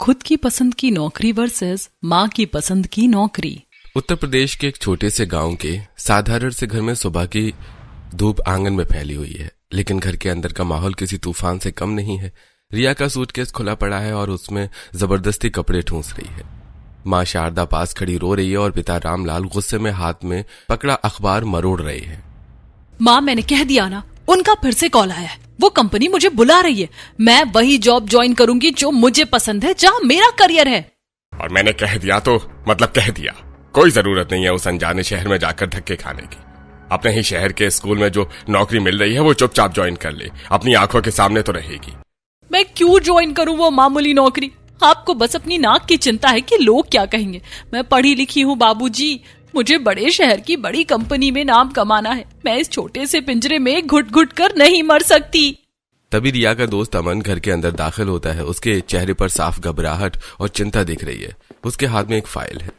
खुद की पसंद की नौकरी वर्सेस माँ की पसंद की नौकरी। उत्तर प्रदेश के एक छोटे से गांव के साधारण से घर में सुबह की धूप आंगन में फैली हुई है, लेकिन घर के अंदर का माहौल किसी तूफान से कम नहीं है। रिया का सूटकेस खुला पड़ा है और उसमें जबरदस्ती कपड़े ठूंस रही है। माँ शारदा पास खड़ी रो रही है और पिता रामलाल गुस्से में हाथ में पकड़ा अखबार मरोड़ रहे हैं। माँ, मैंने कह दिया ना, उनका फिर से कॉल आया है। वो कंपनी मुझे बुला रही है। मैं वही जॉब ज्वाइन करूंगी जो मुझे पसंद है, जहाँ मेरा करियर है। और मैंने कह दिया तो मतलब कह दिया। कोई जरूरत नहीं है उस अनजाने शहर में जाकर धक्के खाने की। अपने ही शहर के स्कूल में जो नौकरी मिल रही है वो चुपचाप ज्वाइन कर ले, अपनी आंखों के सामने तो रहेगी। मैं क्यों ज्वाइन करूं वो मामूली नौकरी? आपको बस अपनी नाक की चिंता है कि लोग क्या कहेंगे। मैं पढ़ी लिखी हूँ बाबूजी, मुझे बड़े शहर की बड़ी कंपनी में नाम कमाना है। मैं इस छोटे से पिंजरे में घुट घुट कर नहीं मर सकती। तभी रिया का दोस्त अमन घर के अंदर दाखिल होता है। उसके चेहरे पर साफ घबराहट और चिंता दिख रही है। उसके हाथ में एक फाइल है।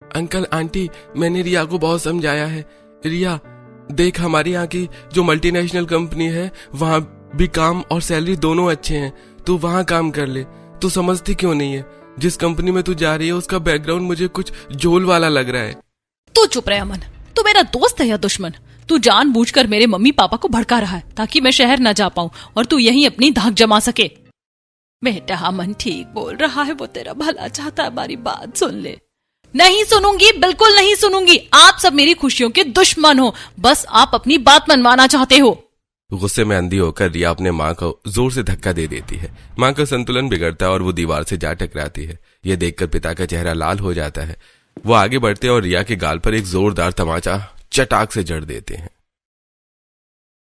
अंकल आंटी, मैंने रिया को बहुत समझाया है। रिया देख, हमारे यहाँ की जो मल्टीनेशनल कंपनी है वहां भी काम और सैलरी दोनों अच्छे हैं। तू वहां काम कर ले। तू समझती क्यों नहीं है? जिस कंपनी में तू जा रही है उसका बैकग्राउंड मुझे कुछ झोल वाला लग रहा है। तू चुप रहे अमन। तू मेरा दोस्त है या दुश्मन? तू जानबूझकर मेरे मम्मी पापा को भड़का रहा है ताकि मैं शहर न जा पाऊं और तू यहीं अपनी धाक जमा सके। बेटा, अमन ठीक बोल रहा है, वो तेरा भला चाहता है। हमारी बात सुन ले। नहीं सुनूंगी, बिल्कुल नहीं सुनूंगी। आप सब मेरी खुशियों के दुश्मन हो। बस आप अपनी बात मनवाना चाहते हो। गुस्से में अंधी होकर रिया अपने माँ को जोर से धक्का दे देती है। माँ का संतुलन बिगड़ता है और वो दीवार से जा टकराती है। ये देखकर पिता का चेहरा लाल हो जाता है। वो आगे बढ़ते और रिया के गाल पर एक जोरदार तमाचा चटाक से जड़ देते हैं।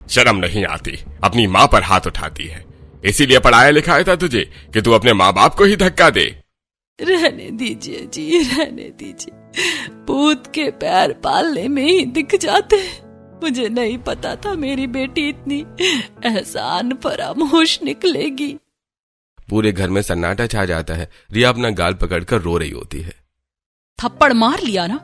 शर्म नहीं आती? अपनी माँ पर हाथ उठाती है। इसीलिए पढ़ाया लिखाया था तुझे कि तू अपने माँ बाप को ही धक्का दे। रहने दीजिए जी, रहने दीजिए। पूत के पैर पालने में ही दिख जाते हैं। मुझे नहीं पता था मेरी बेटी इतनी एहसान फरामोश निकलेगी। पूरे घर में सन्नाटा छा जाता है। रिया अपना गाल पकड़कर रो रही होती है। थप्पड़ मार लिया ना,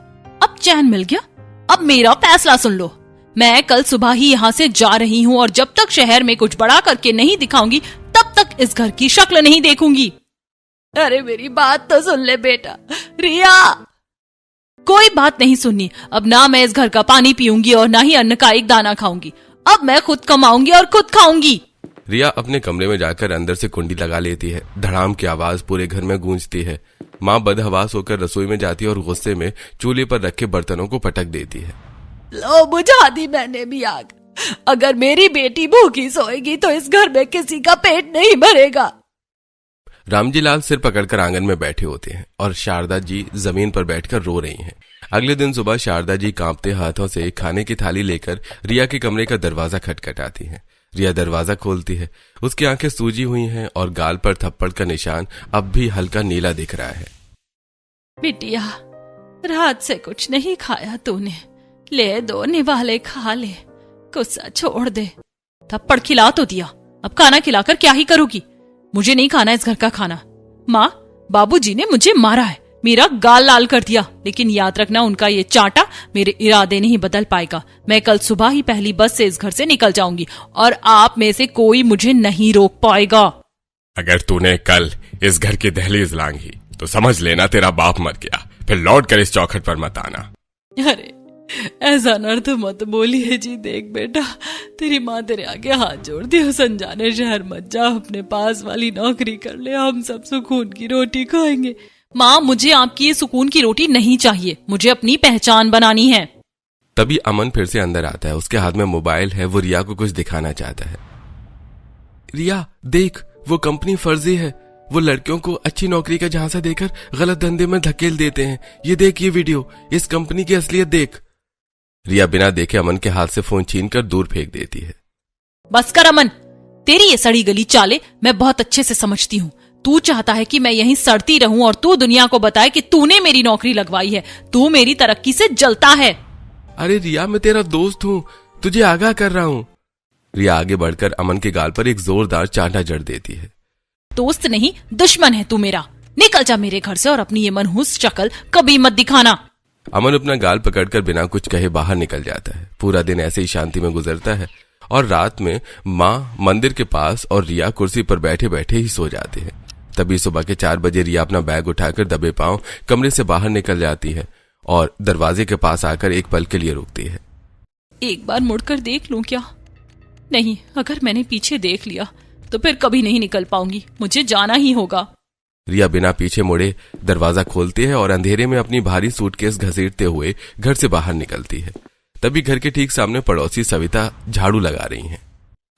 अब चैन मिल गया। अब मेरा फैसला सुन लो। मैं कल सुबह ही यहाँ से जा रही हूँ और जब तक शहर में कुछ बड़ा करके नहीं दिखाऊंगी तब तक इस घर की शक्ल नहीं देखूंगी। अरे मेरी बात तो सुन ले बेटा। रिया, कोई बात नहीं सुननी। अब ना मैं इस घर का पानी पीऊंगी और ना ही अन्न का एक दाना खाऊंगी। अब मैं खुद कमाऊंगी और खुद खाऊंगी। रिया अपने कमरे में जाकर अंदर से कुंडी लगा लेती है। धड़ाम की आवाज पूरे घर में गूंजती है। माँ बदहवास होकर रसोई में जाती है और गुस्से में चूल्हे पर रखे बर्तनों को पटक देती है। लो, बुझा दी मैंने भी आग। अगर मेरी बेटी भूखी सोएगी तो इस घर में किसी का पेट नहीं भरेगा। रामजी लाल सिर पकड़कर आंगन में बैठे होते हैं और शारदा जी जमीन पर बैठकर रो रही हैं। अगले दिन सुबह शारदा जी कांपते हाथों से खाने की थाली लेकर रिया के कमरे का दरवाजा खटखटाती हैं। रिया दरवाजा खोलती है। उसकी आंखें सूजी हुई हैं और गाल पर थप्पड़ का निशान अब भी हल्का नीला दिख रहा है। बिटिया, रात से कुछ नहीं खाया तूने। ले दो निवाले खा ले, गुस्सा छोड़ दे। थप्पड़ खिला तो दिया, अब खाना खिलाकर क्या ही करोगी? मुझे नहीं खाना इस घर का खाना। माँ, बाबूजी ने मुझे मारा है, मेरा गाल लाल कर दिया, लेकिन याद रखना उनका ये चांटा मेरे इरादे नहीं बदल पाएगा। मैं कल सुबह ही पहली बस से इस घर से निकल जाऊंगी और आप में से कोई मुझे नहीं रोक पाएगा। अगर तूने कल इस घर की दहलीज लांघी तो समझ लेना तेरा बाप मर गया। फिर लौट कर इस चौखट पर मत आना। अरे ऐसा नर्थ मत बोलिए जी। देख बेटा, तेरी माँ तेरे आगे हाथ जोड़ती है। संजाने शहर मत जा, अपने पास वाली नौकरी कर ले। हम सब सुकून की रोटी खाएंगे। माँ, मुझे आपकी ये सुकून की रोटी नहीं चाहिए। मुझे अपनी पहचान बनानी है। तभी अमन फिर से अंदर आता है। उसके हाथ में मोबाइल है। वो रिया को कुछ दिखाना चाहता है। रिया देख, वो कंपनी फर्जी है। वो लड़कियों को अच्छी नौकरी का झांसा देकर गलत धंधे में धकेल देते हैं। ये देख, ये वीडियो, इस कंपनी की असलियत देख। रिया बिना देखे अमन के हाथ से फोन छीनकर दूर फेंक देती है। बस कर अमन, तेरी ये सड़ी गली चाले मैं बहुत अच्छे से समझती हूँ। तू चाहता है कि मैं यहीं सड़ती रहूं और तू दुनिया को बताए कि तूने मेरी नौकरी लगवाई है। तू मेरी तरक्की से जलता है। अरे रिया, मैं तेरा दोस्त हूँ, तुझे आगाह कर रहा हूँ। रिया आगे बढ़कर अमन के गाल पर एक जोरदार चांटा जड़ देती है। दोस्त नहीं, दुश्मन है तू मेरा। निकल जा मेरे घर से और अपनी ये मनहूस शक्ल कभी मत दिखाना। अमन अपना गाल पकड़कर बिना कुछ कहे बाहर निकल जाता है। पूरा दिन ऐसे ही शांति में गुजरता है और रात में माँ मंदिर के पास और रिया कुर्सी पर बैठे बैठे ही सो जाती है। तभी सुबह के 4 बजे रिया अपना बैग उठाकर दबे पांव कमरे से बाहर निकल जाती है और दरवाजे के पास आकर एक पल के लिए रुकती है। एक बार मुड़कर देख लूं क्या? नहीं, अगर मैंने पीछे देख लिया तो फिर कभी नहीं निकल पाऊंगी, मुझे जाना ही होगा। रिया बिना पीछे मुड़े दरवाजा खोलती है और अंधेरे में अपनी भारी सूटकेस घसीटते हुए घर से बाहर निकलती है। तभी घर के ठीक सामने पड़ोसी सविता झाड़ू लगा रही हैं।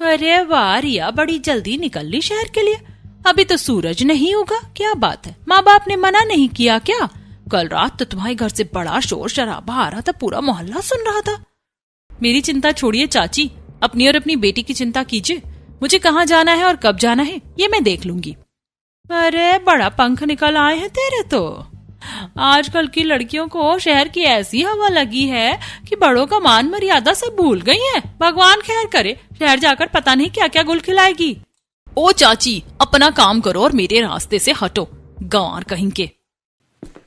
अरे वाह रिया, बड़ी जल्दी निकल ली शहर के लिए। अभी तो सूरज नहीं होगा, क्या बात है? माँ बाप ने मना नहीं किया क्या? कल रात तो तुम्हारे घर से बड़ा शोर शराबा आ रहा था, पूरा मोहल्ला सुन रहा था। मेरी चिंता छोड़िए चाची, अपनी और अपनी बेटी की चिंता कीजिए। मुझे कहाँ जाना है और कब जाना है ये मैं देख लूंगी। अरे बड़ा पंख निकल आए हैं तेरे तो। आजकल की लड़कियों को शहर की ऐसी हवा लगी है कि बड़ों का मान मर्यादा सब भूल गई हैं। भगवान खैर करे, शहर जाकर पता नहीं क्या क्या गुल खिलाएगी। ओ चाची, अपना काम करो और मेरे रास्ते से हटो, गंवार कहीं के।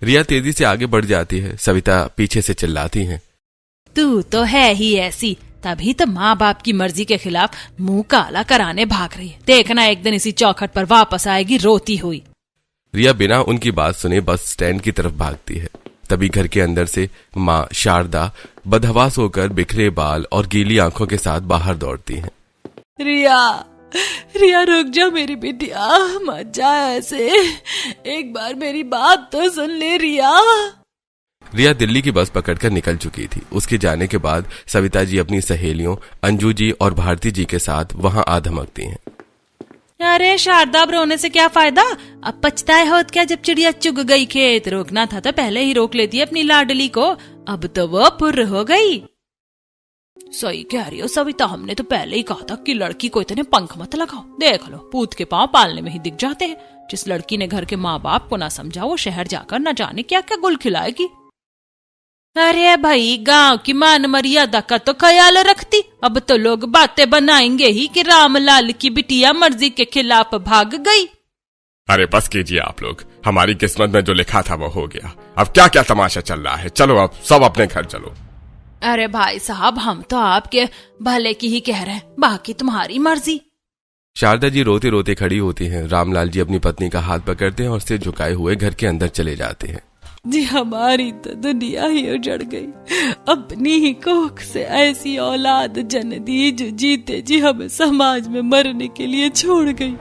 रिया तेजी से आगे बढ़ जाती है। सविता पीछे से चिल्लाती है, तू तो है ही ऐसी, तभी तो माँ बाप की मर्जी के खिलाफ मुंह काला कराने भाग रही है। देखना एक दिन इसी चौखट पर वापस आएगी रोती हुई। रिया बिना उनकी बात सुने बस स्टैंड की तरफ भागती है। तभी घर के अंदर से माँ शारदा बदहवास होकर बिखरे बाल और गीली आंखों के साथ बाहर दौड़ती हैं। रिया, रिया रुक जा मेरी बिटिया, मत जा ऐसे, एक बार मेरी बात तो सुन ले रिया। रिया दिल्ली की बस पकड़कर निकल चुकी थी। उसके जाने के बाद सविता जी अपनी सहेलियों अंजू जी और भारती जी के साथ वहां आ धमकती हैं। अरे शारदा, अब रोने से क्या फायदा? अब पछताए होत क्या जब चिड़िया चुग गई खेत? रोकना था तो पहले ही रोक लेती अपनी लाडली को, अब तो वो पुर हो गई। सही कह रही हो सविता, हमने तो पहले ही कहा था कि लड़की को इतने पंख मत लगाओ। देख लो, पूत के पांव पालने में ही दिख जाते हैं। जिस लड़की ने घर के माँ बाप को ना समझा, वो शहर जाकर न जाने क्या क्या गुल खिलाएगी। अरे भाई, गांव की मान मर्यादा का तो ख्याल रखती। अब तो लोग बातें बनाएंगे ही कि रामलाल की बिटिया मर्जी के खिलाफ भाग गई। अरे बस कीजिए आप लोग, हमारी किस्मत में जो लिखा था वो हो गया। अब क्या क्या तमाशा चल रहा है? चलो अब सब अपने घर चलो। अरे भाई साहब, हम तो आपके भले की ही कह रहे हैं, बाकी तुम्हारी मर्जी। शारदा जी रोते रोते खड़ी होती हैं। रामलाल जी अपनी पत्नी का हाथ पकड़ते हैं और सिर झुकाए हुए घर के अंदर चले जाते हैं। जी हमारी तो दुनिया ही उजड़ गई। अपनी ही कोख से ऐसी औलाद जन दी जो जीते जी हमें समाज में मरने के लिए छोड़ गई।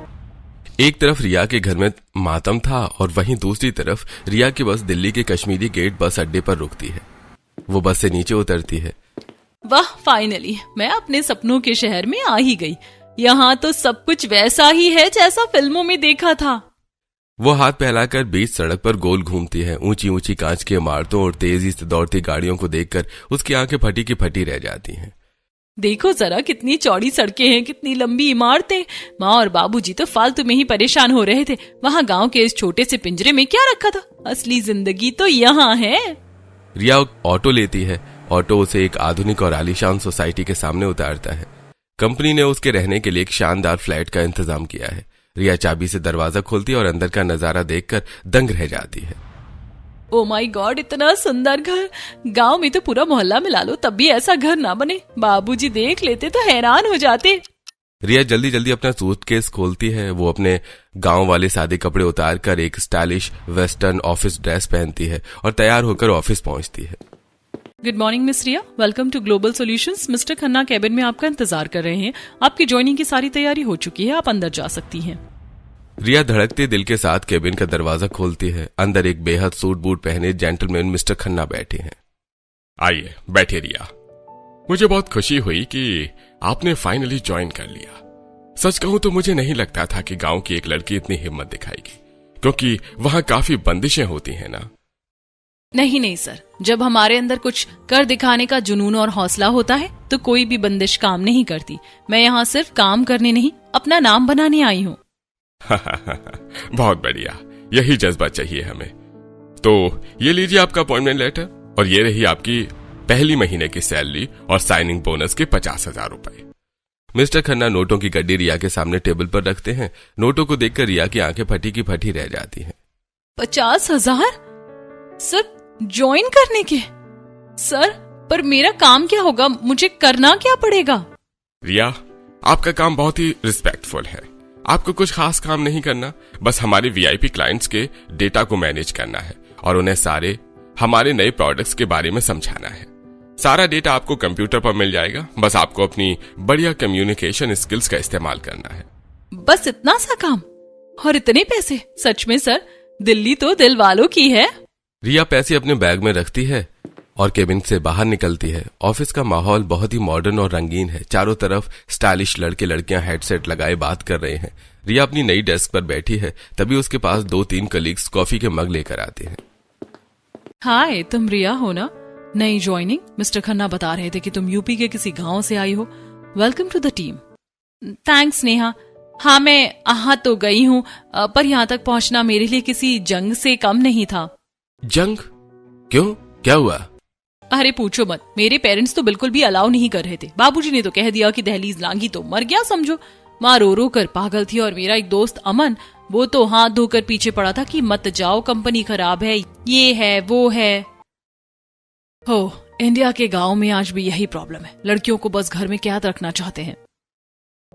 एक तरफ रिया के घर में मातम था और वहीं दूसरी तरफ रिया की बस दिल्ली के कश्मीरी गेट बस अड्डे पर रुकती है। वो बस से नीचे उतरती है। वाह, फाइनली मैं अपने सपनों के शहर में आ ही गई। यहाँ तो सब कुछ वैसा ही है जैसा फिल्मों में देखा था। वो हाथ फैलाकर बीच सड़क पर गोल घूमती है। ऊंची ऊंची कांच की इमारतों और तेजी से दौड़ती गाड़ियों को देखकर उसकी आंखें फटी की फटी रह जाती हैं। देखो जरा, कितनी चौड़ी सड़कें हैं, कितनी लंबी इमारतें। माँ और बाबूजी तो फालतू में ही परेशान हो रहे थे। वहाँ गांव के इस छोटे से पिंजरे में क्या रखा था? असली जिंदगी तो यहाँ है। रिया ऑटो लेती है। ऑटो उसे एक आधुनिक और आलीशान सोसाइटी के सामने उतारता है। कंपनी ने उसके रहने के लिए एक शानदार फ्लैट का इंतजाम किया है। रिया चाबी से दरवाजा खोलती है और अंदर का नजारा देखकर दंग रह जाती है। ओ माय गॉड, इतना सुंदर घर। गांव में तो पूरा मोहल्ला मिला लो तब भी ऐसा घर ना बने। बाबूजी देख लेते तो हैरान हो जाते। रिया जल्दी जल्दी अपना सूटकेस खोलती है। वो अपने गांव वाले सादे कपड़े उतार कर एक स्टाइलिश वेस्टर्न ऑफिस ड्रेस पहनती है और तैयार होकर ऑफिस पहुंचती है। Good morning miss Riya, welcome to global solutions. Mister Khanna cabin में आपका इंतजार कर रहे हैं। आपकी ज्वाइनिंग की सारी तैयारी हो चुकी है, आप अंदर जा सकती हैं। रिया धड़कते दिल के साथ केबिन का दरवाजा खोलती है। अंदर एक बेहद सूट बूट पहने जेंटलमैन मिस्टर खन्ना बैठे हैं। आइए बैठे रिया। मुझे बहुत खुशी हुई कि आपने फाइनली ज्वाइन कर लिया। सच कहूं तो मुझे नहीं लगता था कि गांव की एक लड़की इतनी हिम्मत दिखाएगी, क्योंकि वहां काफी बंदिशें होती हैं ना। नहीं नहीं सर, जब हमारे अंदर कुछ कर दिखाने का जुनून और हौसला होता है तो कोई भी बंदिश काम नहीं करती। मैं यहाँ सिर्फ काम करने नहीं, अपना नाम बनाने आई हूँ। बहुत बढ़िया, यही जज्बा चाहिए हमें। तो ये लीजिए आपका अपॉइंटमेंट लेटर, और ये रही आपकी पहली महीने की सैलरी और साइनिंग बोनस के 50,000 रुपए। मिस्टर खन्ना नोटों की गड्डी रिया के सामने टेबल पर रखते हैं। नोटों को देखकर रिया की आंखें फटी की फटी रह जाती हैं। 50,000 सिर्फ ज्वाइन करने के? सर, पर मेरा काम क्या होगा? मुझे करना क्या पड़ेगा? रिया, आपका काम बहुत ही रिस्पेक्टफुल है। आपको कुछ खास काम नहीं करना, बस हमारे वीआईपी क्लाइंट्स के डेटा को मैनेज करना है और उन्हें सारे हमारे नए प्रोडक्ट्स के बारे में समझाना है। सारा डेटा आपको कंप्यूटर पर मिल जाएगा, बस आपको अपनी बढ़िया कम्युनिकेशन स्किल्स का इस्तेमाल करना है। बस इतना सा काम और इतने पैसे? सच में सर, दिल्ली तो दिल वालों की है। रिया पैसे अपने बैग में रखती है और केबिन से बाहर निकलती है। ऑफिस का माहौल बहुत ही मॉडर्न और रंगीन है। चारों तरफ स्टाइलिश लड़के लड़कियां हेडसेट लगाए बात कर रहे हैं। रिया अपनी नई डेस्क पर बैठी है, तभी उसके पास 2-3 कलीग्स कॉफी के मग लेकर आते हैं। हाय, तुम रिया हो ना? नई ज्वाइनिंग। मिस्टर खन्ना बता रहे थे कि तुम यूपी के किसी गांव से आई हो। Welcome to the team. Thanks Neha. हाँ, मैं यहाँ तो गई हूँ, पर यहाँ तक पहुँचना मेरे लिए किसी जंग से कम नहीं था। जंग? क्यों, क्या हुआ? अरे पूछो मत, मेरे पेरेंट्स तो बिल्कुल भी अलाउ नहीं कर रहे थे। बाबूजी ने तो कह दिया कि दहलीज लांगी तो मर गया समझो। माँ रो रो कर पागल थी और मेरा एक दोस्त अमन, वो तो हाथ धोकर पीछे पड़ा था कि मत जाओ, कंपनी खराब है, ये है वो है। हो, इंडिया के गांव में आज भी यही प्रॉब्लम है। लड़कियों को बस घर में कैद रखना चाहते हैं।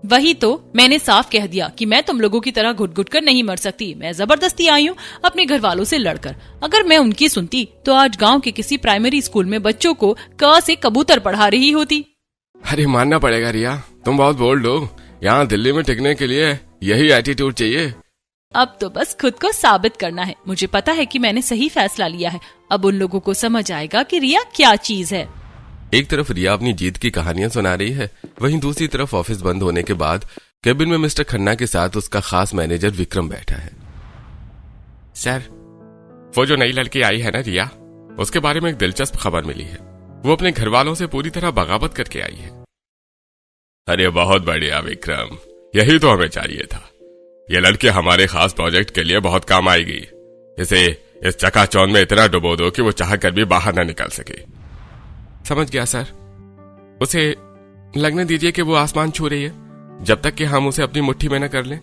वही तो मैंने साफ कह दिया कि मैं तुम लोगों की तरह घुट घुट कर नहीं मर सकती। मैं जबरदस्ती आई हूँ अपने घर वालों से लड़कर। अगर मैं उनकी सुनती तो आज गांव के किसी प्राइमरी स्कूल में बच्चों को क से कबूतर पढ़ा रही होती। अरे मानना पड़ेगा रिया, तुम बहुत बोल्ड हो। यहाँ दिल्ली में टिकने के लिए यही एटीट्यूड चाहिए। अब तो बस खुद को साबित करना है। मुझे पता है कि मैंने सही फैसला लिया है। अब उन लोगों को समझ आएगा कि रिया क्या चीज है। एक तरफ रिया अपनी जीत की कहानियां सुना रही है, वहीं दूसरी तरफ ऑफिस बंद होने के बाद केबिन में मिस्टर खन्ना के साथ उसका खास मैनेजर विक्रम बैठा है। सर, वो जो नई लड़की आई है ना रिया, उसके बारे में एक दिलचस्प खबर मिली है। वो अपने घर वालों से पूरी तरह बगावत करके आई है। अरे बहुत बढ़िया विक्रम, यही तो हमें चाहिए था। ये लड़की हमारे खास प्रोजेक्ट के लिए बहुत काम आएगी। इसे इस चकाचौंध में इतना डुबो दो कि वो चाह कर भी बाहर न निकल सके। समझ गया सर। उसे लगने दीजिए कि वो आसमान छू रही है, जब तक कि हम उसे अपनी मुट्ठी में न कर लें।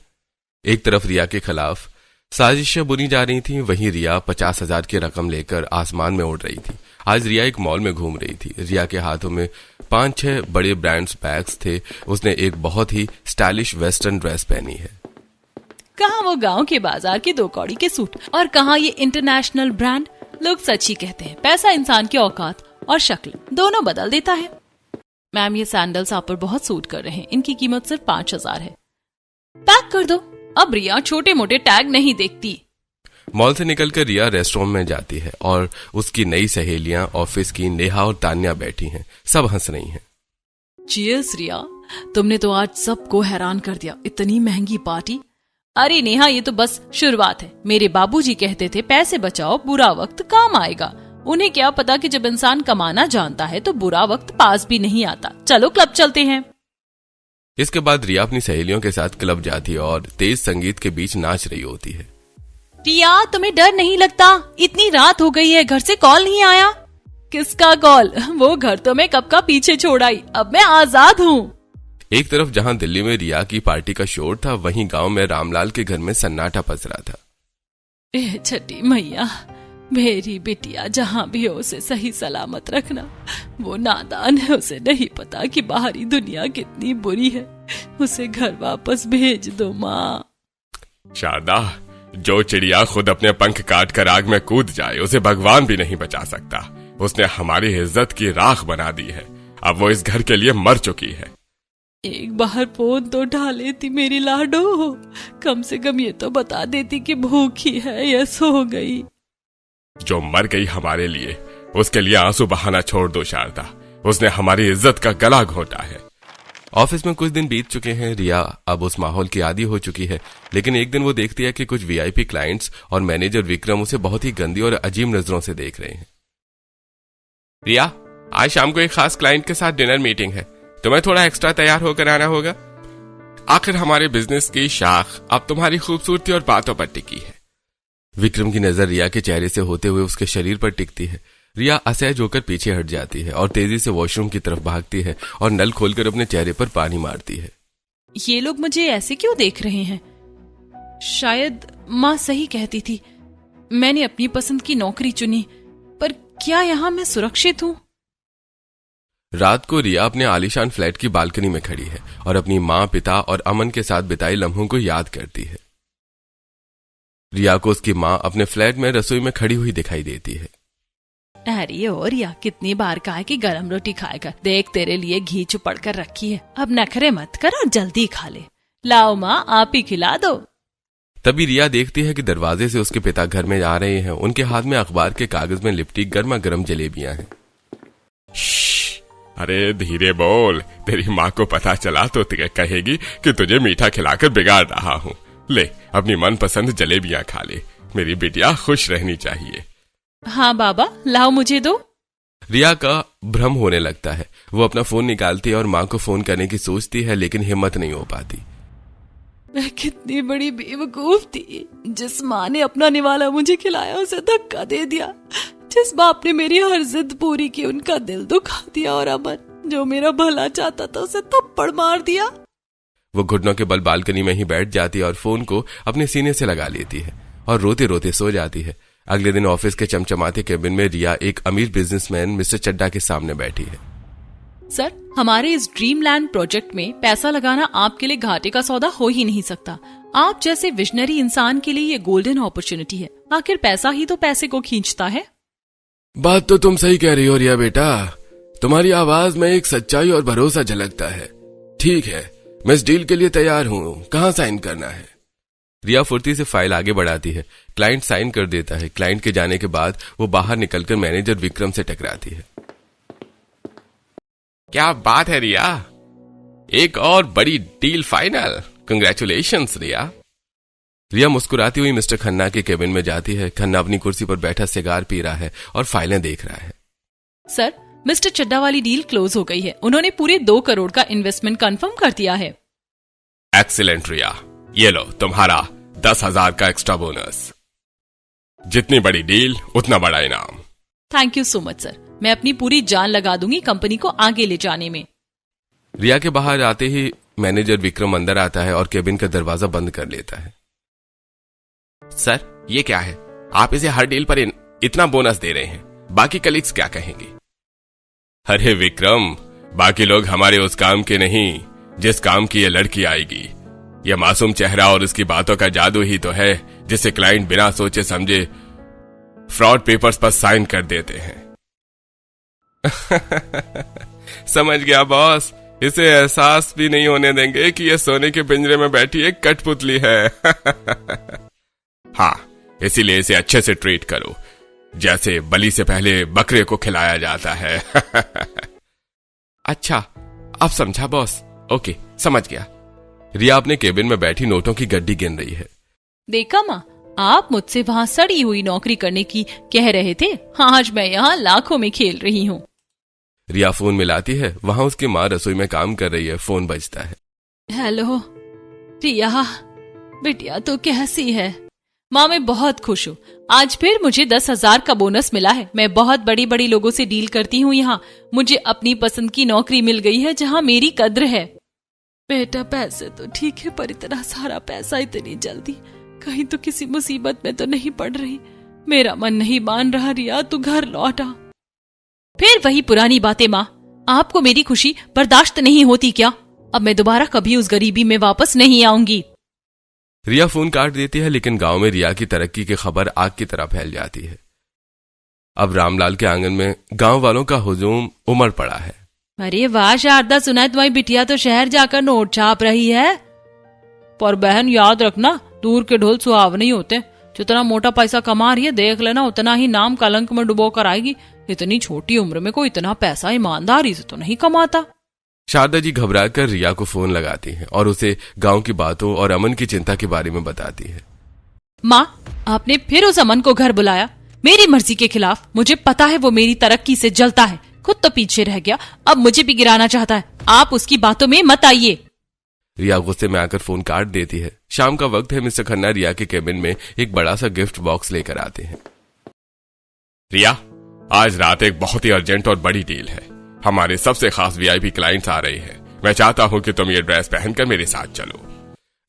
एक तरफ रिया के खिलाफ साजिशें बुनी जा रही थीं, वहीं रिया 50,000 की रकम लेकर आसमान में उड़ रही थी। आज रिया एक मॉल में घूम रही थी। रिया के हाथों में 5-6 बड़े ब्रांड्स बैग्स थे। उसने एक बहुत ही स्टाइलिश वेस्टर्न ड्रेस पहनी है। कहाँ वो गांव के बाजार के 2 कौड़ी के सूट और कहाँ ये इंटरनेशनल ब्रांड। लोग सच ही कहते हैं, पैसा इंसान की औकात और शक्ल दोनों बदल देता है। मैम, ये सैंडल्स आप पर बहुत सूट कर रहे हैं। इनकी कीमत सिर्फ 5,000 है। पैक कर दो। अब रिया छोटे मोटे टैग नहीं देखती। मॉल से निकलकर रिया रेस्टोरेंट में जाती है और उसकी नई सहेलियां ऑफिस की नेहा और तान्या बैठी हैं। सब हंस रही हैं। चीयर्स रिया, तुमने तो आज सबको हैरान कर दिया। इतनी महंगी पार्टी। अरे नेहा, ये तो बस शुरुआत है। मेरे बाबूजी कहते थे पैसे बचाओ, बुरा वक्त काम आएगा। उन्हें क्या पता कि जब इंसान कमाना जानता है तो बुरा वक्त पास भी नहीं आता। चलो क्लब चलते हैं। इसके बाद रिया अपनी सहेलियों के साथ क्लब जाती है और तेज संगीत के बीच नाच रही होती है। रिया, तुम्हें डर नहीं लगता? इतनी रात हो गई है, घर से कॉल नहीं आया? किसका कॉल? वो घर तो मैं कब का पीछे छोड़ आई। अब मैं आजाद हूँ। एक तरफ जहां दिल्ली में रिया की पार्टी का शोर था, वहीं गांव में रामलाल के घर में सन्नाटा पसरा था। ए छठी मैया, मेरी बिटिया जहाँ भी हो उसे सही सलामत रखना। वो नादान है, उसे नहीं पता कि बाहरी दुनिया कितनी बुरी है। उसे घर वापस भेज दो माँ। शारदा, जो चिड़िया खुद अपने पंख काट कर आग में कूद जाए उसे भगवान भी नहीं बचा सकता। उसने हमारी इज्जत की राख बना दी है। अब वो इस घर के लिए मर चुकी है। एक बार फोन तो उठा लेती मेरी लाडो। कम से कम ये तो बता देती कि भूखी है या सो गई। जो मर गई हमारे लिए, उसके लिए आंसू बहाना छोड़ दो शारदा। उसने हमारी इज्जत का गला घोटा है। ऑफिस में कुछ दिन बीत चुके हैं। रिया अब उस माहौल की आदी हो चुकी है, लेकिन एक दिन वो देखती है कि कुछ वीआईपी क्लाइंट्स और मैनेजर विक्रम उसे बहुत ही गंदी और अजीब नजरों से देख रहे हैं। रिया, आज शाम को एक खास क्लाइंट के साथ डिनर मीटिंग है। तुम्हें थोड़ा एक्स्ट्रा तैयार होकर आना होगा। आखिर हमारे बिजनेस की शाख अब तुम्हारी खूबसूरती और बातों पर टिकी है। विक्रम की नजर रिया के चेहरे से होते हुए उसके शरीर पर टिकती है। रिया असहज होकर पीछे हट जाती है और तेजी से वॉशरूम की तरफ भागती है और नल खोलकर अपने चेहरे पर पानी मारती है। ये लोग मुझे ऐसे क्यों देख रहे हैं? शायद माँ सही कहती थी। मैंने अपनी पसंद की नौकरी चुनी, पर क्या यहाँ मैं सुरक्षित हूँ? रात को रिया अपने आलीशान फ्लैट की बालकनी में खड़ी है और अपनी माँ, पिता और अमन के साथ बिताए लम्हों को याद करती है। रिया को उसकी माँ अपने फ्लैट में रसोई में खड़ी हुई दिखाई देती है। अरे ओ रिया, कितनी बार कहा है कि गरम रोटी खाएगा, देख तेरे लिए घी चुपड़ कर रखी है, अब नखरे मत कर और जल्दी खा ले। लाओ माँ, आप ही खिला दो। तभी रिया देखती है कि दरवाजे से उसके पिता घर में आ रहे हैं। उनके हाथ में अखबार के कागज में लिपटी गर्मा गर्म जलेबियां हैं। अरे धीरे बोल, तेरी माँ को पता चला तो कहेगी कि तुझे मीठा खिलाकर बिगाड़ रहा हूँ। ले अपनी मनपसंद जलेबियां खा ले, मेरी बिटिया खुश रहनी चाहिए। हाँ बाबा, लाओ मुझे दो। रिया का भ्रम होने लगता है। वो अपना फोन निकालती है और माँ को फोन करने की सोचती है, लेकिन हिम्मत नहीं हो पाती। मैं कितनी बड़ी बेवकूफ थी। जिस माँ ने अपना निवाला मुझे खिलाया उसे धक्का दे दिया। जिस बाप ने मेरी हर जिद पूरी की उनका दिल दुखा दिया, और अमन जो मेरा भला चाहता था उसे थप्पड़ मार दिया। वो घुटनों के बल बालकनी में ही बैठ जाती है और फोन को अपने सीने से लगा लेती है और रोते रोते सो जाती है। अगले दिन ऑफिस के चमचमाते केबिन में रिया एक अमीर बिजनेसमैन मिस्टर चड्डा के सामने बैठी है। सर, हमारे इस ड्रीमलैंड प्रोजेक्ट में पैसा लगाना आपके लिए घाटे का सौदा हो ही नहीं सकता। आप जैसे विजनरी इंसान के लिए ये गोल्डन अपॉर्चुनिटी है। आखिर पैसा ही तो पैसे को खींचता है। बात तो तुम सही कह रही हो रिया बेटा, तुम्हारी आवाज में एक सच्चाई और भरोसा झलकता है। ठीक है, मैं इस डील के लिए तैयार हूँ, कहाँ साइन करना है? रिया फुर्ती से फाइल आगे बढ़ाती है। क्लाइंट साइन कर देता है। क्लाइंट के जाने के बाद वो बाहर निकलकर मैनेजर विक्रम से टकराती है। क्या बात है रिया, एक और बड़ी डील फाइनल। कंग्रेचुलेशंस रिया। रिया मुस्कुराती हुई मिस्टर खन्ना के केबिन में जाती है। खन्ना अपनी कुर्सी पर बैठा सिगार पी रहा है और फाइलें देख रहा है। सर, मिस्टर चड्डा वाली डील क्लोज हो गई है। उन्होंने पूरे 2 करोड़ का इन्वेस्टमेंट कंफर्म कर दिया है। एक्सीलेंट रिया, ये लो तुम्हारा 10,000 का एक्स्ट्रा बोनस। जितनी बड़ी डील उतना बड़ा इनाम। Thank you so much sir, मैं अपनी पूरी जान लगा दूंगी कंपनी को आगे ले जाने में। रिया के बाहर आते ही मैनेजर विक्रम अंदर आता है और केबिन का दरवाजा बंद कर लेता है। सर, ये क्या है? आप इसे हर डील पर इतना बोनस दे रहे हैं, बाकी कलीग्स क्या कहेंगे? अरे विक्रम, बाकी लोग हमारे उस काम के नहीं जिस काम की ये लड़की आएगी। यह मासूम चेहरा और उसकी बातों का जादू ही तो है जिसे क्लाइंट बिना सोचे समझे फ्रॉड पेपर्स पर साइन कर देते हैं। समझ गया बॉस, इसे एहसास भी नहीं होने देंगे कि यह सोने के पिंजरे में बैठी एक कठपुतली है। हाँ, इसीलिए इसे अच्छे से ट्रीट करो, जैसे बलि से पहले बकरे को खिलाया जाता है। अच्छा, अब समझा बॉस। ओके, समझ गया। रिया अपने केबिन में बैठी नोटों की गड्डी गिन रही है। देखा माँ, आप मुझसे वहाँ सड़ी हुई नौकरी करने की कह रहे थे, आज मैं यहाँ लाखों में खेल रही हूँ। रिया फोन मिलाती है। वहाँ उसकी माँ रसोई में काम कर रही है। फोन बजता है। हेलो रिया, बिटिया तो कैसी है? माँ, मैं बहुत खुश हूँ। आज फिर मुझे 10,000 का बोनस मिला है। मैं बहुत बड़ी बड़ी लोगों से डील करती हूँ यहाँ। मुझे अपनी पसंद की नौकरी मिल गई है जहाँ मेरी कद्र है। बेटा, पैसे तो ठीक है, पर इतना सारा पैसा इतनी जल्दी, कहीं तो किसी मुसीबत में तो नहीं पड़ रही? मेरा मन नहीं मान रहा रिया, तू घर लौट आ। फिर वही पुरानी बातें माँ, आपको मेरी खुशी बर्दाश्त नहीं होती क्या? अब मैं दोबारा कभी उस गरीबी में वापस नहीं आऊंगी। रिया फोन काट देती है, लेकिन गांव में रिया की तरक्की की खबर आग की तरह फैल जाती है। अब रामलाल के आंगन में गांव वालों का हुजूम उमड़ पड़ा है। अरे वाह शारदा, सुना है तुम्हारी बिटिया तो शहर जाकर नोट छाप रही है। पर बहन याद रखना, दूर के ढोल सुहावने ही होते। जितना मोटा पैसा कमा रही है देख लेना, उतना ही नाम कलंक में डुबो कर आएगी। इतनी छोटी उम्र में कोई इतना पैसा ईमानदारी से तो नहीं कमाता। शारदा जी घबराकर रिया को फोन लगाती हैं और उसे गांव की बातों और अमन की चिंता के बारे में बताती है। माँ, आपने फिर उस अमन को घर बुलाया मेरी मर्जी के खिलाफ। मुझे पता है वो मेरी तरक्की से जलता है, खुद तो पीछे रह गया, अब मुझे भी गिराना चाहता है। आप उसकी बातों में मत आइए। रिया गुस्से में आकर फोन काट देती है। शाम का वक्त है। मिस्टर खन्ना रिया के केबिन में एक बड़ा सा गिफ्ट बॉक्स लेकर आते हैं। रिया, आज रात एक बहुत ही अर्जेंट और बड़ी डील है। हमारे सबसे खास वीआईपी क्लाइंट्स आ रहे हैं। मैं चाहता हूँ कि तुम ये ड्रेस पहनकर मेरे साथ चलो।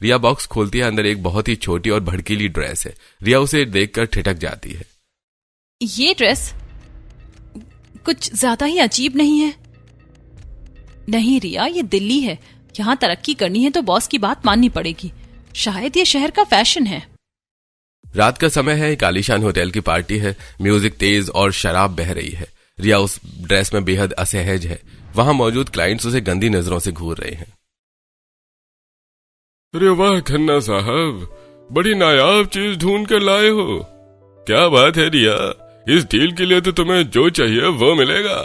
रिया बॉक्स खोलती है। अंदर एक बहुत ही छोटी और भड़कीली ड्रेस है। रिया उसे देखकर ठिठक जाती है। ये ड्रेस कुछ ज्यादा ही अजीब नहीं है? नहीं रिया, ये दिल्ली है, यहाँ तरक्की करनी है तो बॉस की बात माननी पड़ेगी। शायद ये शहर का फैशन है। रात का समय है, एक आलीशान होटल की पार्टी है। म्यूजिक तेज और शराब बह रही है। रिया उस ड्रेस में बेहद असहज है। वहां मौजूद क्लाइंट्स उसे गंदी नजरों से घूर रहे हैं। अरे वाह खन्ना साहब, बड़ी नायाब चीज ढूंढ कर लाए हो। क्या बात है रिया, इस डील के लिए तो तुम्हें जो चाहिए वो मिलेगा।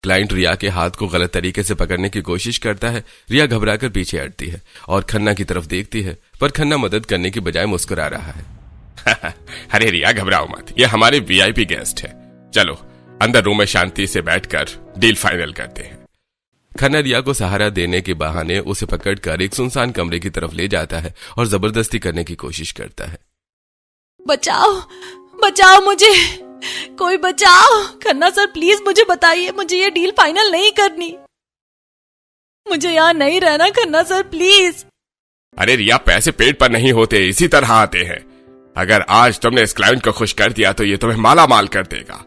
क्लाइंट रिया के हाथ को गलत तरीके से पकड़ने की कोशिश करता है। रिया घबराकर पीछे हटती है और खन्ना की तरफ देखती है, पर खन्ना मदद करने की बजाय मुस्कुरा रहा है। अरे रिया घबराओ मत, ये हमारे वीआईपी गेस्ट है। चलो अंदर रूम में शांति से बैठकर डील फाइनल करते हैं। खन्ना रिया को सहारा देने के बहाने उसे पकड़कर एक सुनसान कमरे की तरफ ले जाता है और जबरदस्ती करने की कोशिश करता है। बचाओ, बचाओ मुझे, कोई बचाओ। खन्ना सर प्लीज मुझे बताइए, मुझे ये डील फाइनल नहीं करनी, मुझे यहाँ नहीं रहना। Khanna sir please. अरे रिया, पैसे पेट पर नहीं होते, इसी तरह आते हैं। अगर आज तुमने इस क्लाइंट को खुश कर दिया तो ये तुम्हें माला माल कर देगा।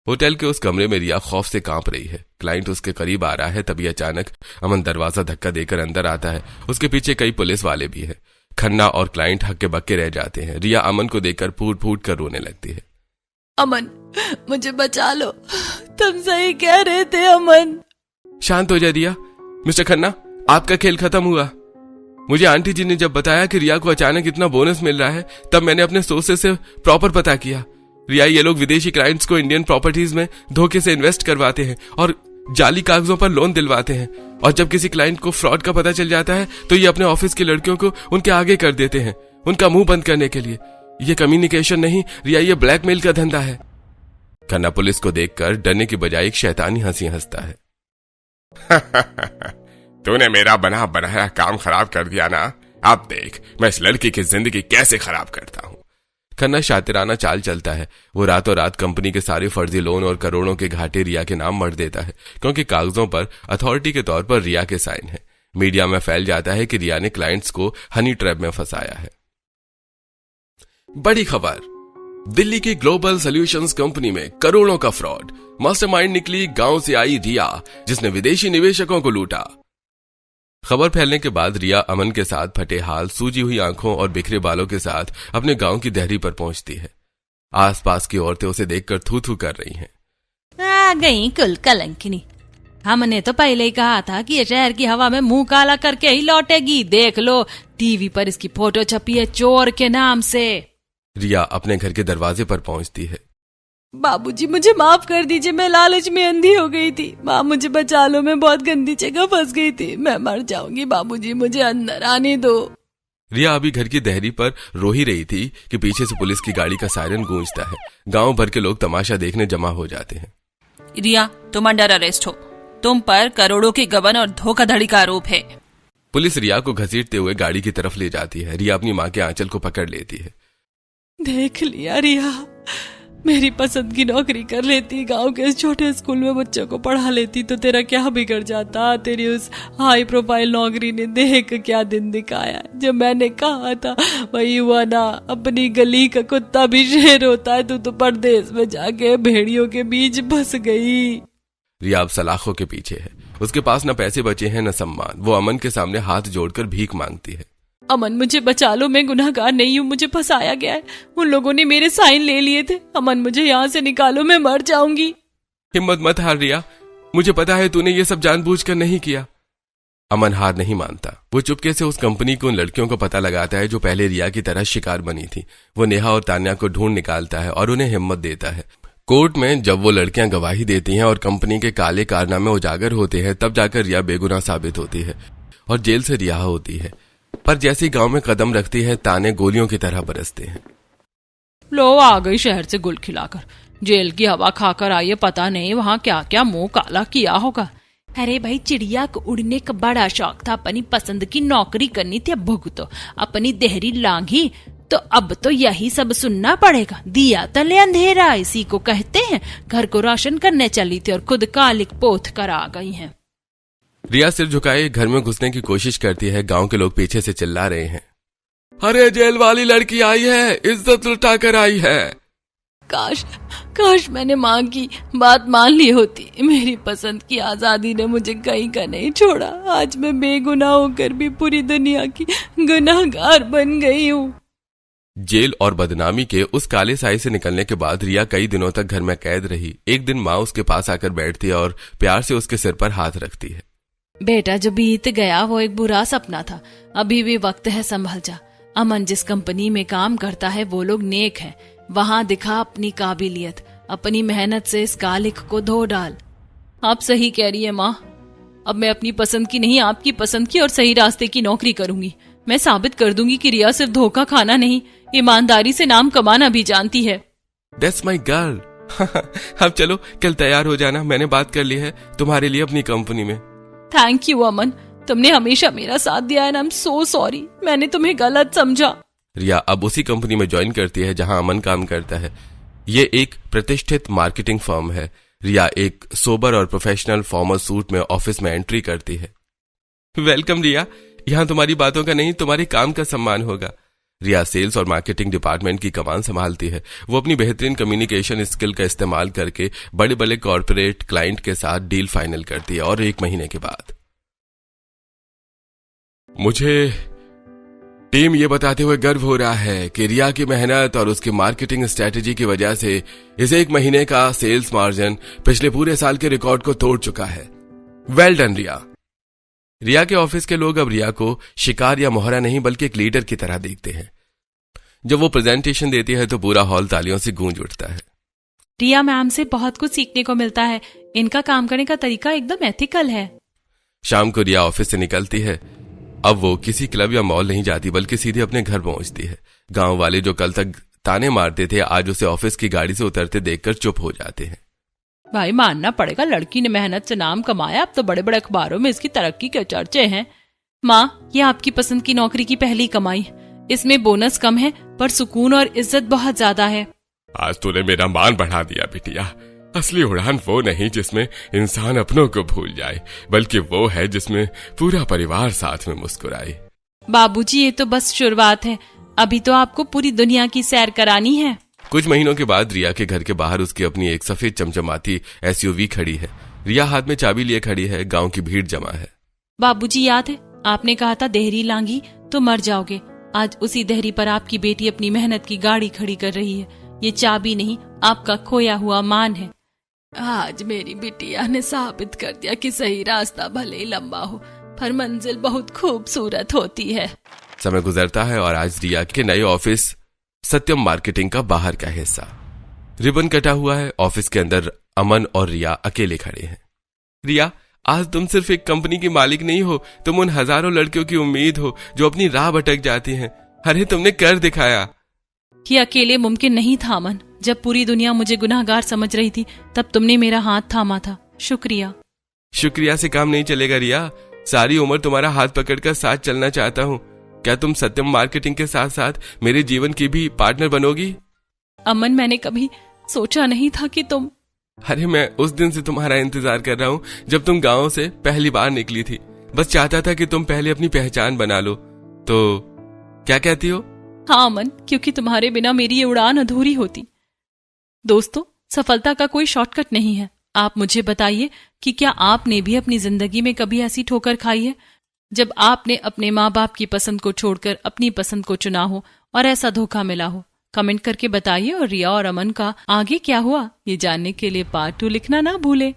होटल के उस कमरे में रिया खौफ से कांप रही है। क्लाइंट उसके करीब आ रहा है, तभी अचानक अमन दरवाजा धक्का देकर अंदर आता है। उसके पीछे कई पुलिस वाले भी हैं। खन्ना और क्लाइंट हक्के बक्के रह जाते हैं। रिया अमन को देखकर फूट फूट कर रोने लगती है। अमन, मुझे बचा लो, तुम सही कह रहे थे अमन। शांत हो जा रिया। मिस्टर खन्ना, आपका खेल खत्म हुआ। मुझे आंटी जी ने जब बताया कि रिया को अचानक इतना बोनस मिल रहा है, तब मैंने अपने सोर्सेस से प्रॉपर पता किया। रिया, ये लोग विदेशी क्लाइंट्स को इंडियन प्रॉपर्टीज में धोखे से इन्वेस्ट करवाते हैं और जाली कागजों पर लोन दिलवाते हैं। और जब किसी क्लाइंट को फ्रॉड का पता चल जाता है तो ये अपने ऑफिस की लड़कियों को उनके आगे कर देते हैं, उनका मुंह बंद करने के लिए। ये कम्युनिकेशन नहीं रिया, ये ब्लैकमेल का धंधा है। खन्ना पुलिस को देखकर डरने की बजाय एक शैतानी हंसी हंसता है। तूने मेरा बना बनाया काम खराब कर दिया ना, अब देख मैं इस लड़की की जिंदगी कैसे खराब करता हूं। खन्ना शातिराना चाल चलता है। वो रातों रात कंपनी के सारे फर्जी लोन और करोड़ों के घाटे रिया के नाम मढ़ देता है, क्योंकि कागजों पर अथॉरिटी के तौर पर रिया के साइन है। मीडिया में फैल जाता है कि रिया ने क्लाइंट्स को हनी ट्रैप में फंसाया है। बड़ी खबर, दिल्ली की ग्लोबल सॉल्यूशंस कंपनी में करोड़ों का फ्रॉड। मास्टरमाइंड निकली गांव से आई रिया, जिसने विदेशी निवेशकों को लूटा। खबर फैलने के बाद रिया अमन के साथ फटे हाल, सूजी हुई आंखों और बिखरे बालों के साथ अपने गांव की देहरी पर पहुंचती है। आसपास की औरतें उसे देखकर थू थू कर रही हैं। आ गई कुल कलंकिनी। हमने तो पहले ही कहा था कि ये शहर की हवा में मुंह काला करके ही लौटेगी। देख लो, टीवी पर इसकी फोटो छपी है चोर के नाम से। रिया अपने घर के दरवाजे पर पहुंचती है। बाबूजी, मुझे माफ कर दीजिए, मैं लालच में अंधी हो गई थी। माँ मुझे बचा लो, मैं बहुत गंदी जगह फंस गई थी, मैं मर जाऊंगी। बाबूजी मुझे अंदर आने दो। रिया अभी घर की देहरी पर रो ही रही थी कि पीछे से पुलिस की गाड़ी का सायरन गूंजता है। गांव भर के लोग तमाशा देखने जमा हो जाते हैं। रिया, तुम अंडर अरेस्ट हो। तुम पर करोड़ों के गबन और धोखाधड़ी का आरोप है। पुलिस रिया को घसीटते हुए गाड़ी की तरफ ले जाती है। रिया अपनी माँ के आंचल को पकड़ लेती है। देख लिया रिया, मेरी पसंद की नौकरी कर लेती, गांव के इस छोटे स्कूल में बच्चों को पढ़ा लेती तो तेरा क्या बिगड़ जाता। तेरी उस हाई प्रोफाइल नौकरी ने देख क्या दिन दिखाया। जब मैंने कहा था वही हुआ ना, अपनी गली का कुत्ता भी शेर होता है। तू तो परदेश में जाके भेड़ियों के बीच फंस गई। रिया अब सलाखों के पीछे है। उसके पास न पैसे बचे हैं न सम्मान। वो अमन के सामने हाथ जोड़कर भीख मांगती है। अमन, मुझे बचा लो, मैं गुनहगार नहीं हूँ, मुझे फंसाया गया है। उन लोगों ने मेरे साइन ले लिए थे। अमन, मुझे यहाँ से निकालो, मैं मर जाऊंगी। हिम्मत मत हार रिया, मुझे पता है तूने ये सब जानबूझकर नहीं किया। अमन हार नहीं मानता। वो चुपके से उस कंपनी की उन लड़कियों को पता लगाता है जो पहले रिया की तरह शिकार बनी थी। वो नेहा और तान्या को ढूंढ निकालता है और उन्हें हिम्मत देता है। कोर्ट में जब वो लड़कियां गवाही देती हैं और कंपनी के काले कारनामे उजागर होते हैं, तब जाकर रिया बेगुनाह साबित होती है और जेल से रिहा होती है। पर जैसे ही गांव में कदम रखती है, ताने गोलियों की तरह बरसते हैं। लो, आ गई शहर से गुल खिलाकर, जेल की हवा खाकर आई है। पता नहीं वहाँ क्या क्या मुंह काला किया होगा। अरे भाई, चिड़िया को उड़ने का बड़ा शौक था, अपनी पसंद की नौकरी करनी थी। अब भुगतो, अपनी देहरी लांघी तो अब तो यही सब सुनना पड़ेगा। दिया तले अंधेरा, इसी को कहते हैं। घर को रोशन करने चली थी और खुद कालिक पोत कर आ गई हैं। रिया सिर झुकाए घर में घुसने की कोशिश करती है। गांव के लोग पीछे से चिल्ला रहे हैं, अरे जेल वाली लड़की आई है, इज्जत लुटा कर आई है। काश मैंने माँ की बात मान ली होती। मेरी पसंद की आजादी ने मुझे कहीं का नहीं छोड़ा। आज मैं बेगुनाह होकर भी पूरी दुनिया की गुनाहगार बन गई हूँ। जेल और बदनामी के उस काले साए से निकलने के बाद रिया कई दिनों तक घर में कैद रही। एक दिन माँ उसके पास आकर बैठती है और प्यार से उसके सिर पर हाथ रखती है। बेटा, जो बीत गया वो एक बुरा सपना था। अभी भी वक्त है, संभल जा। अमन जिस कंपनी में काम करता है वो लोग नेक हैं। वहाँ दिखा अपनी काबिलियत, अपनी मेहनत से इस कालिक को धो डाल। आप सही कह रही है माँ। अब मैं अपनी पसंद की नहीं, आपकी पसंद की और सही रास्ते की नौकरी करूंगी। मैं साबित कर दूंगी कि रिया सिर्फ धोखा खाना नहीं, ईमानदारी से नाम कमाना भी जानती है। That's my girl। अब चलो, कल तैयार हो जाना। मैंने बात कर ली है तुम्हारे लिए अपनी कंपनी में। थैंक यू अमन, तुमने हमेशा मेरा साथ दिया है। आई एम सो सॉरी, मैंने तुम्हें गलत समझा। रिया अब उसी कंपनी में ज्वाइन करती है जहां अमन काम करता है। ये एक प्रतिष्ठित मार्केटिंग फर्म है। रिया एक सोबर और प्रोफेशनल फॉर्मल सूट में ऑफिस में एंट्री करती है। वेलकम रिया, यहाँ तुम्हारी बातों का नहीं, तुम्हारे काम का सम्मान होगा। रिया सेल्स और मार्केटिंग डिपार्टमेंट की कमान संभालती है। वो अपनी बेहतरीन कम्युनिकेशन स्किल का इस्तेमाल करके बड़े बड़े कॉर्पोरेट क्लाइंट के साथ डील फाइनल करती है। और 1 महीने के बाद मुझे टीम ये बताते हुए गर्व हो रहा है कि रिया की मेहनत और उसकी मार्केटिंग स्ट्रेटेजी की वजह से इस 1 महीने का सेल्स मार्जिन पिछले पूरे साल के रिकॉर्ड को तोड़ चुका है। वेल डन रिया। रिया के ऑफिस के लोग अब रिया को शिकार या मोहरा नहीं बल्कि एक लीडर की तरह देखते हैं। जब वो प्रेजेंटेशन देती है तो पूरा हॉल तालियों से गूंज उठता है। रिया मैम से बहुत कुछ सीखने को मिलता है। इनका काम करने का तरीका एकदम एथिकल है। शाम को रिया ऑफिस से निकलती है। अब वो किसी क्लब या मॉल नहीं जाती बल्कि सीधे अपने घर पहुंचती है। गांव वाले जो कल तक ताने मारते थे आज उसे ऑफिस की गाड़ी से उतरते देखकर चुप हो जाते हैं। भाई मानना पड़ेगा, लड़की ने मेहनत से नाम कमाया। अब तो बड़े बड़े अखबारों में इसकी तरक्की के चर्चे हैं। माँ, ये आपकी पसंद की नौकरी की पहली कमाई। इसमें बोनस कम है पर सुकून और इज्जत बहुत ज्यादा है। आज तूने मेरा मान बढ़ा दिया बिटिया। असली उड़ान वो नहीं जिसमें इंसान अपनों को भूल जाए, बल्कि वो है जिसमें पूरा परिवार साथ में मुस्कुराए। बाबूजी, ये तो बस शुरुआत है। अभी तो आपको पूरी दुनिया की सैर करानी है। कुछ महीनों के बाद रिया के घर के बाहर उसकी अपनी एक सफेद चमचमाती SUV खड़ी है। रिया हाथ में चाबी लिए खड़ी है। गांव की भीड़ जमा है। बाबूजी, याद है आपने कहा था देहरी लांगी तो मर जाओगे। आज उसी देहरी पर आपकी बेटी अपनी मेहनत की गाड़ी खड़ी कर रही है। ये चाबी नहीं, आपका खोया हुआ मान है। आज मेरी बिटिया ने साबित कर दिया कि सही रास्ता भले ही लंबा हो पर मंजिल बहुत खूबसूरत होती है। समय गुजरता है और आज रिया के नए ऑफिस सत्यम मार्केटिंग का बाहर का हिस्सा। रिबन कटा हुआ है। ऑफिस के अंदर अमन और रिया अकेले खड़े हैं। रिया, आज तुम सिर्फ एक कंपनी की मालिक नहीं हो, तुम उन हजारों लड़कियों की उम्मीद हो जो अपनी राह भटक जाती हैं। अरे तुमने कर दिखाया। ये अकेले मुमकिन नहीं था अमन। जब पूरी दुनिया मुझे गुनाहगार समझ रही थी तब तुमने मेरा हाथ थामा था। शुक्रिया। शुक्रिया से काम नहीं चलेगा रिया। सारी उम्र तुम्हारा हाथ पकड़कर साथ चलना चाहता हूँ। क्या तुम सत्यम मार्केटिंग के साथ साथ मेरे जीवन की भी पार्टनर बनोगी? अमन, मैंने कभी सोचा नहीं था कि तुम। अरे मैं उस दिन से तुम्हारा इंतजार कर रहा हूँ जब तुम गांव से पहली बार निकली थी। बस चाहता था कि तुम पहले अपनी पहचान बना लो। तो क्या कहती हो? हाँ अमन, क्योंकि तुम्हारे बिना मेरी ये उड़ान अधूरी होती। दोस्तों, सफलता का कोई शॉर्टकट नहीं है। आप मुझे बताइए कि क्या आपने भी अपनी जिंदगी में कभी ऐसी ठोकर खाई है जब आपने अपने माँ बाप की पसंद को छोड़कर अपनी पसंद को चुना हो और ऐसा धोखा मिला हो? कमेंट करके बताइए। और रिया और अमन का आगे क्या हुआ ये जानने के लिए पार्ट 2 लिखना ना भूले।